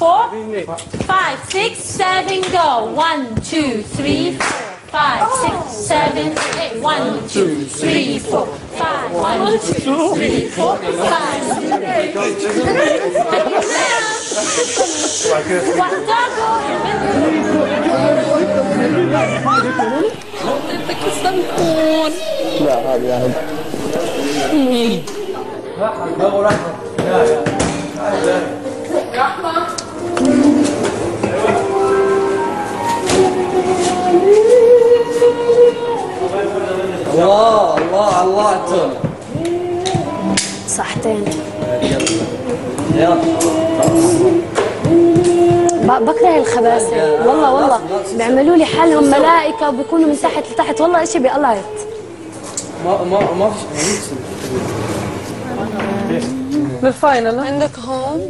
4 5 6 7 go 1 2 3 4 5 6 7 8 1 2 3 4 5 1 2 3 4 5 لا هذه عادي. الله الله الله على التون. صحتين. يلا بكره الخباثة والله بيعملوا لي حالهم ملائكة وبيكونوا من تحت لتحت، والله اشي بيقلعت. ما فيش للفاينل عندك هون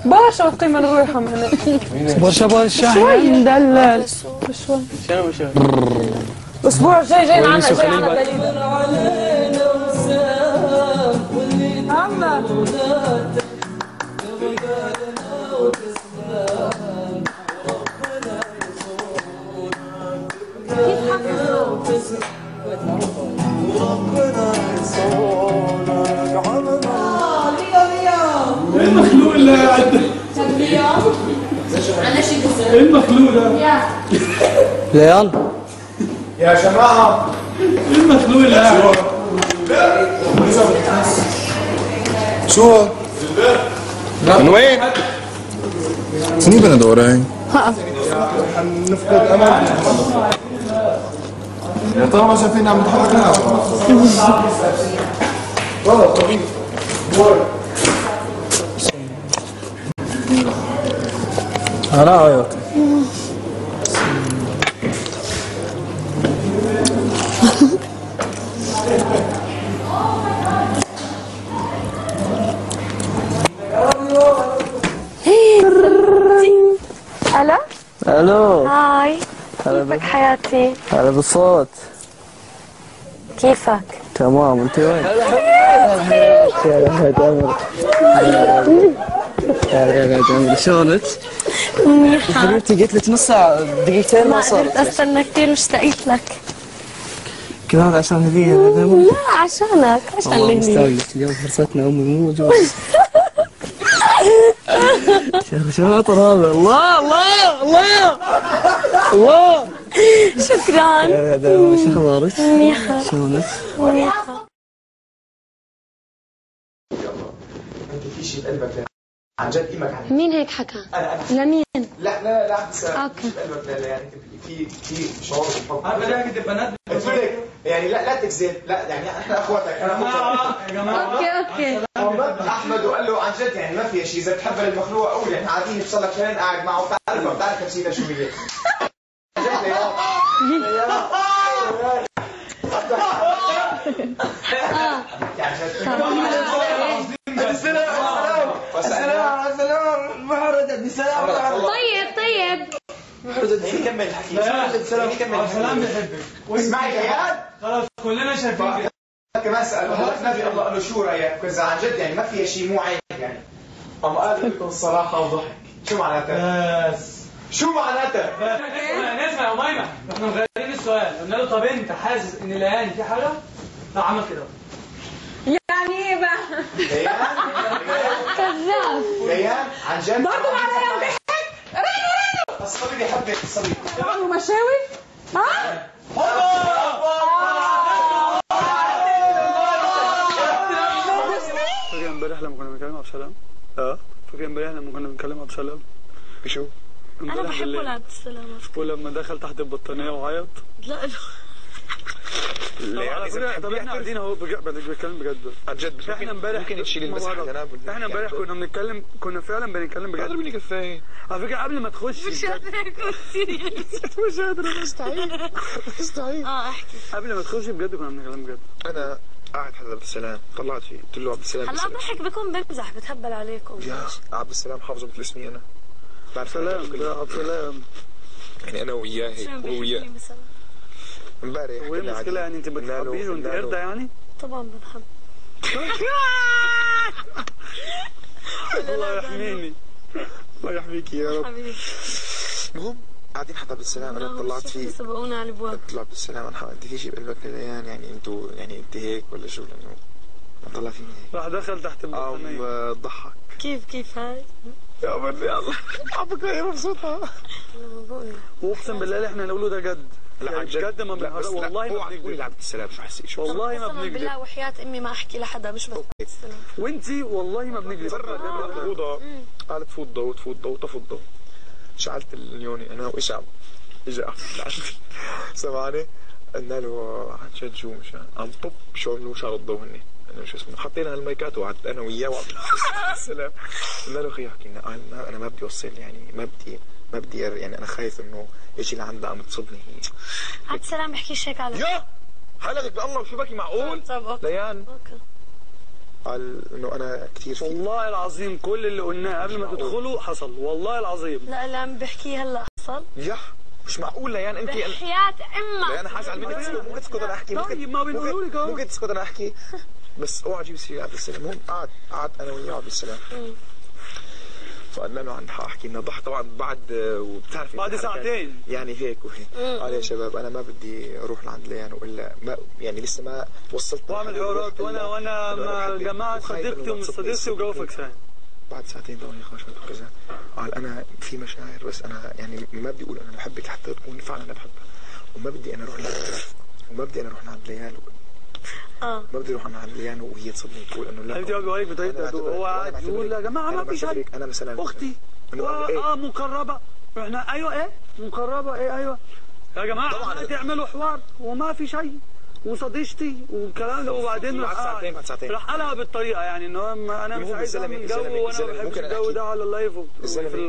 برشا القيمة نروحهم هنا. برشا شوي ندلل شوي. شنو الأسبوع الجاي جاي معنا دليل. عمّا المخلوق اللي قاعد المخلوق ده ليان يا جماعة المخلوق اللي قاعد شو؟ من وين؟ سنين بدنا دورين نفقد امل يا ترى ما شايفين عم نتحرك والله طبيعي على رايك. الو الو هاي كيفك حياتي؟ هلا بالصوت. كيفك؟ تمام انت وين؟ يا رفعت امر يا رفعت امر شلونك؟ منيحة. حبيبتي قلت لك نص ساعة دقيقتين ما قدرت صارت. استنى كثير واشتقت لك. كل هذا عشان هدية. لا عشانك عشان الله اللي مستانس اليوم فرصتنا امي مو موجودة. شاطر هذا. الله الله الله الله. شكرا. شو اخبارك؟ منيحة. شلونك؟ منيحة. انت في شيء بقلبك عن جد قيمك عن مين هيك حكى؟ انا لمين؟ لا بس اوكي. في قلبك لا يعني في شعور بالحب. انا بدي اكذب بنات قلت لك يعني لا تكذب، لا يعني احنا اخواتك. انا يا جماعه اوكي احمد وقال له عن جد يعني ما في شيء، اذا بتحب المخلوق قول يعني قاعدين بصير لك شهرين قاعد معه بتعرف نفسيته شو هي. طيب كمل الحكي. سلام بحبك. اسمعي جياد خلاص كلنا شايفين كمان سأل النبي الله قال له شو رأيك؟ إذا عن جد يعني ما فيها شيء مو عيب يعني. قام قال لكم الصراحة وضحك. شو معناتها؟ شو معناتها؟ نسمع يا أميمة، احنا مغيرين السؤال، قلنا له طب انت حاسس ان ليان في حاجة؟ لا عمل كده. يعني ايه بقى؟ كذاب. ليان عن جد برضه عليا وضحك؟ الصبي يحبك الصبي. عملوا مشاوي؟ ها؟ فاكر امبارح لما كنا بنتكلم ابو سلام؟ فاكر امبارح لما كنا بنتكلم ابو سلام؟ بشو؟ انا بحب ولاد السلام. ولما دخل تحت البطانيه وعيط؟ لا على فكره طب احنا قاعدين اهو بنتكلم بجد عن جد احنا امبارح ممكن تشيل المسح جناب. احنا امبارح كنا بنتكلم، كنا فعلا بنتكلم بجد. قادر مني كفايه على فكره قبل ما تخش مش قادرة اكون سيريس. مش قادر مستحيل احكي. قبل ما تخش بجد كنا بنتكلم بجد. انا قاعد حد عبد السلام طلعت فيه قلت له عبد السلام هلا ضحك بيكون بمزح بتهبل عليكم. يا عبد السلام حافظه مثل اسمي انا. بعرف سلام لا عبد السلام يعني انا وياه هيك وياه امبارح. وايه المشكله يعني انت بتحبيه وانت قرده يعني؟ طبعا بنحب. الله يحميني. الله يحميك يا رب. حبيبي. المهم قاعدين حتى عبد السلام انا طلعت فيه سبقونا على الابواب. قلت له عبد السلام انا انت في شيء بقلبك ليان يعني انتوا يعني انت هيك ولا شو لانه طلع فيني هيك راح دخل تحت البطانية ضحك كيف هاي؟ يا بني الله عم بكون مبسوطة. واقسم بالله احنا نقوله ده جد. لا عن جد ما بنهرب والله ما بنكذب. قولي لعبد السلام شو حسيت شو والله ما قسما بنكذب. بالله وحياة امي ما احكي لحدا مش بس السلام. وانتي والله ما بنكذب. فوضى قالت فوت ضوء تفوت ضوء تفوت ضوء شعلت النيوني انا وإشعب اجى سمعني قلنا له عن جد شو مشان قام طب شو عملوا شغل الضوء هني انه شو اسمه حطينا هالمايكات وقعدت انا وياه وعبد السلام قلنا له اخي احكي لنا قال انا ما بدي اوصل يعني ما بدي يعني انا خايف انه يجي لعندها عم تصدني هي عبد السلام بحكيش هيك على يا حلقك بالله شو بكي معقول؟ طب اوكي ليان اوكي قال انه انا كثير والله العظيم كل اللي قلناه قبل ما تدخلوا حصل والله العظيم. لا اللي عم بحكيه هلا حصل. يا مش معقول ليان انت بحياة امك. ليان حازعل منك ممكن تسكت انا احكي طيب ما بيقولوا لك اهو ممكن تسكت انا احكي بس اوعى تجيب سيرة عبد السلام. المهم قعد انا وياه عبد السلام فقلنا له عن احكي لنا ضح طبعا بعد وبتعرفي بعد ساعتين يعني هيك وهيك قال يا شباب انا ما بدي اروح لعند ليان والا ما يعني لسه ما وصلت واعمل حوارات وانا مع جماعه صديقتي ومش صديقتي وجوافك ساعه بعد ساعتين ضواني خاشت وكذا قال انا في مشاعر بس انا يعني ما بدي اقول انا بحبك حتى تكون فعلا انا بحبها وما بدي انا اروح لعند ليان ما بدي اروح عند ليان وهي تصدمني تقول انه لا بدي اقول لك بطريقه هو قاعد يقول يا جماعه ما في شيء انا مثلا اختي مقربه احنا ايوه ايه مقربه ايه ايوه يا جماعه طبعا تعملوا حوار وما في شيء وصديقتي والكلام ده وبعدين بعد ساعتين راح قالها بالطريقه يعني انه انا مش عايز اعمل جو وانا ما بحبش الجو ده على اللايف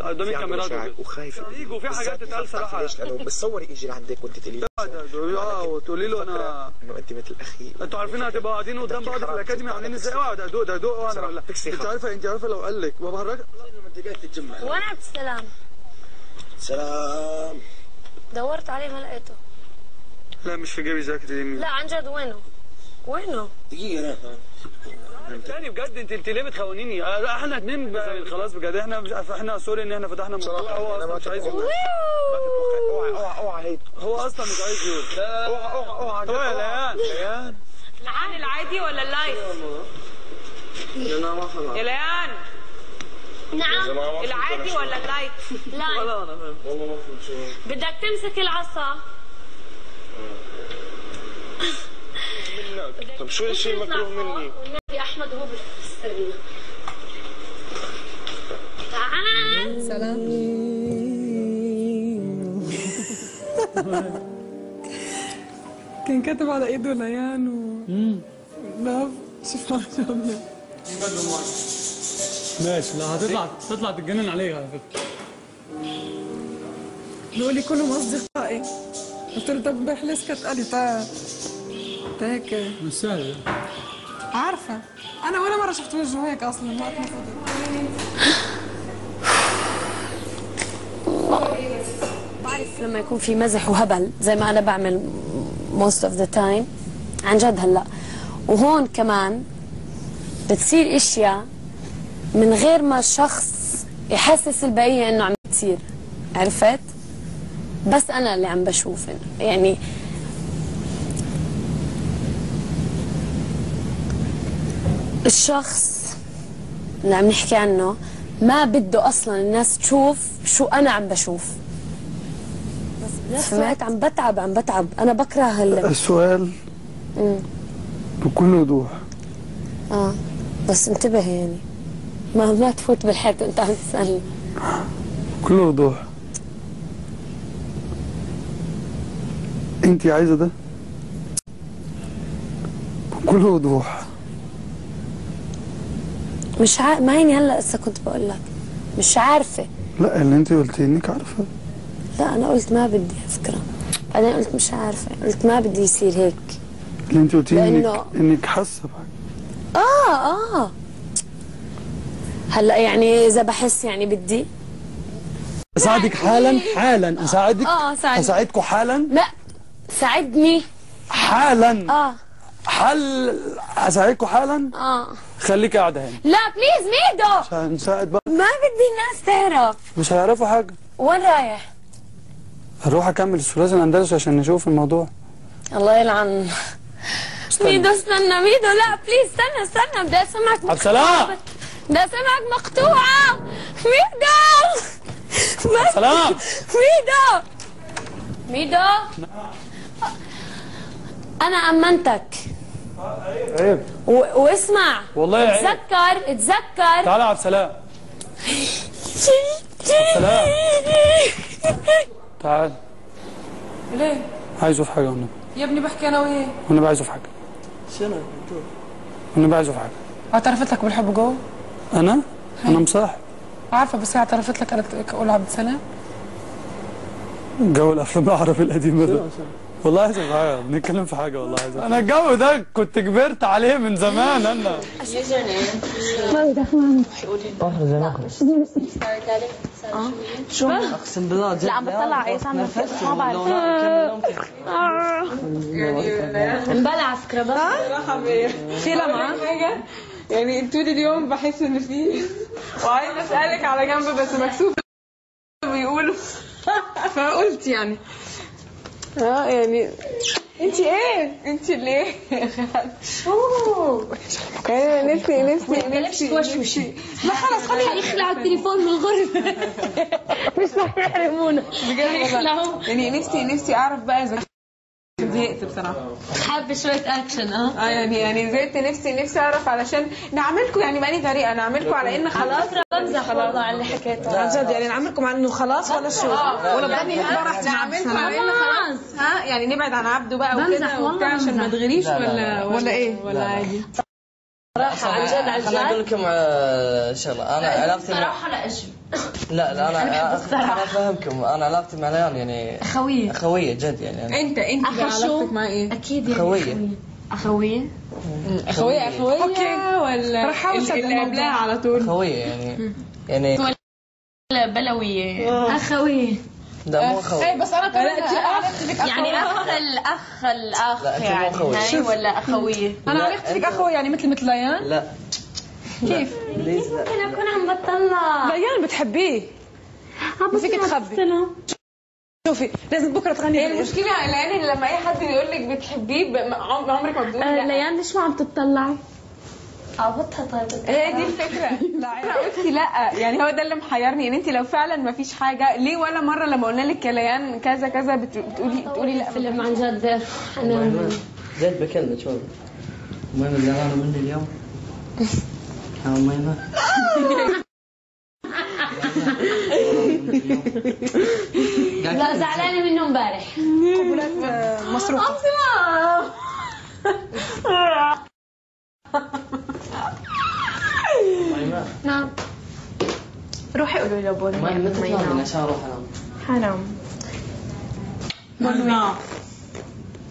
قدام الكاميرات وخايف وفي حاجات تتقال صراحه لانه بس صوري يجي لعندك وانت تقولي وتقولي له انا انه انت مثل اخي انتوا عارفين هتبقوا قاعدين قدام بعض في الاكاديمي عاملين ازاي اقعد ادوق وانا انت عارفه لو قال لك ببهرجك وين عبد السلام؟ سلام دورت عليه ما لقيته. لا مش في جيبي جاكيت اليمين. لا عن جد وينه؟ دقيقة انا تاني بجد انت ليه بتخونيني؟ احنا اتنين خلاص بجد احنا سوري ان احنا فتحنا موضوع هو اصلا مش عايز يقول. اوعى هو اصلا مش عايز يقول. اوعى ليان العن العادي ولا اللايف؟ يا ليان نعم العادي ولا اللايف؟ لا ولا انا فاهم والله ما فهمت شو بدك تمسك العصا. طب شو الشيء مكروه مني؟ والنبي احمد هو بيفسرنا. تعال سلام. كان كاتب على ايده ليان لاف شوف ما عجبني. ماشي لا تطلع تتجنن عليه على فكره. بيقول لي كلهم اصدقائي. قلت له طب امبارح ليش سكت؟ قال لي تعال هيك مش سهل. عارفه انا ولا مره شفت وجهه هيك اصلا ما بعرف لما يكون في مزح وهبل زي ما انا بعمل most of the time عن جد هلا وهون كمان بتصير اشياء من غير ما الشخص يحسس البقيه انه عم بتصير عرفت؟ بس انا اللي عم بشوف يعني الشخص اللي عم نحكي عنه ما بده اصلا الناس تشوف شو انا عم بشوف. سمعت؟ عم بتعب انا بكره السؤال بكل وضوح. بس انتبه يعني ما تفوت بالحيط انت عم تسالني. بكل وضوح انت عايزه ده؟ بكل وضوح مش ما هيني هلا لسه كنت بقول لك مش عارفه. لا اللي انت قلتي انك عارفه. لا انا قلت ما بدي على فكره بعدين قلت مش عارفه قلت ما بدي يصير هيك. اللي انت قلتي انك حاسه بحاجه. هلا يعني اذا بحس يعني بدي اساعدك حالا اساعدك. ساعدني. اساعدكم حالا. لا ساعدني حالا. حل اساعدكم حالا. خليك قاعده هنا. لا بليز ميدو عشان نساعد بقى. ما بدي الناس تعرف. مش هيعرفوا حاجه. وين رايح؟ هروح اكمل الثلاثي الاندلسي عشان نشوف الموضوع. الله يلعن. ميدو استنى ميدو، لا بليز استنى بدي اسمعك. عبد السلام بدي اسمعك مقطوعه. ميدو عبد السلام ميدو انا امنتك. عيب واسمع والله عيب. اتذكر تعال يا عبد السلام. سلام تعال. ليه؟ عايزه في حاجه والنبي. يا ابني بحكي انا وياه. والنبي عايزه في حاجه. شنو؟ والنبي عايزه في حاجه. اعترفت لك بالحب جوه؟ انا مصاحب. عارفه بس هي اعترفت لك قالت اقول عبد السلام؟ جو الافلام العربي القديمه ده. والله عايز في حاجه، بنتكلم في حاجه والله عايز. انا الجو ده كنت كبرت عليه من زمان انا. شو اقسم بالله جد. لا عم بطلع ايه صار ما بعرف انبلع سكرابات صراحه في لمعه حاجه يعني طول اليوم بحس ان في وعايزه اسالك على جنب بس مكسوف بيقولوا فقلت يعني يعني انت ايه؟ انت ليه؟ يعني نفسي ما خلص خليها يخلع التليفون من الغرفه مش رح يحرمونا بجد يخلعوا يعني نفسي اعرف بقى اذا زهقت بصراحه. حابه شويه اكشن يعني زهقت نفسي اعرف علشان نعملكم يعني بأي طريقه نعملكم على ان خلاص بمزح والله على اللي حكيته عن جد يعني نعملكم على انه خلاص ولا شو ولا بدي نعملكم على انه خلاص يعني نبعد عن عبده بقى وكده وبتاع عشان ما تغريش ولا ايه ولا عادي صراحه عن جد خليني اقول لكم شغله. انا علاقتي صراحه لا اجل لا انا افهمكم. انا علاقتي مع ليان يعني اخويه جد يعني. انت علاقتك مع ايه؟ اكيد يعني اخويه اوكي ولا اللي قبلها على طول اخويه يعني بلويه اخويه. لا مو اخويه. اي بس انا عرفت يعني الاخ يعني هاي ولا اخويه؟ انا عرفت فيك اخويه يعني مثل ليان. لا كيف؟ ممكن اكون عم بطلع. ليان بتحبيه ما فيك تخبي. شوفي لازم بكره تغني. المشكله لان لما اي حد يقول لك بتحبيه عمرك ما بتقولي لا. ليان ليش ما عم تطلعي؟ عبطها طيب. هي دي الفكره. لا انا قلت لا يعني هو ده اللي محيرني يعني انت لو فعلا ما فيش حاجه ليه ولا مره لما قلنا لك يا ليان كذا كذا بتقولي لا. فيلم عن جد انا جد بكلمك شوف. المهم اللي انا مني اليوم ميمة لا زعلانه منه امبارح. قبولات مصروفه. نعم روحي قولي له بوني ما تنامين عشان اروح انام. حرام. نعم.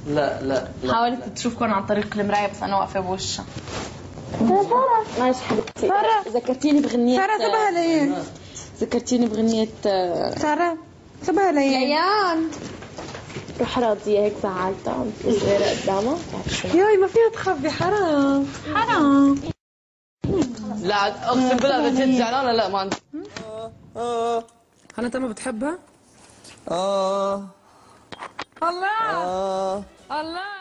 لا حاولت تشوفكم عن طريق المرايه بس انا واقفه بوشها. ماشي حبيبتي. ذكرتيني بغنية سارة سبها ليان. ذكرتيني بغنية سارة سبها ليان. روح راضية هيك زعلتها عم تزغيرها قدامها. ياي ما فيها تخبي حرام. لا اقسم بالله اذا جد زعلانه لا ما عندي. هلا انت ما بتحبها؟ الله الله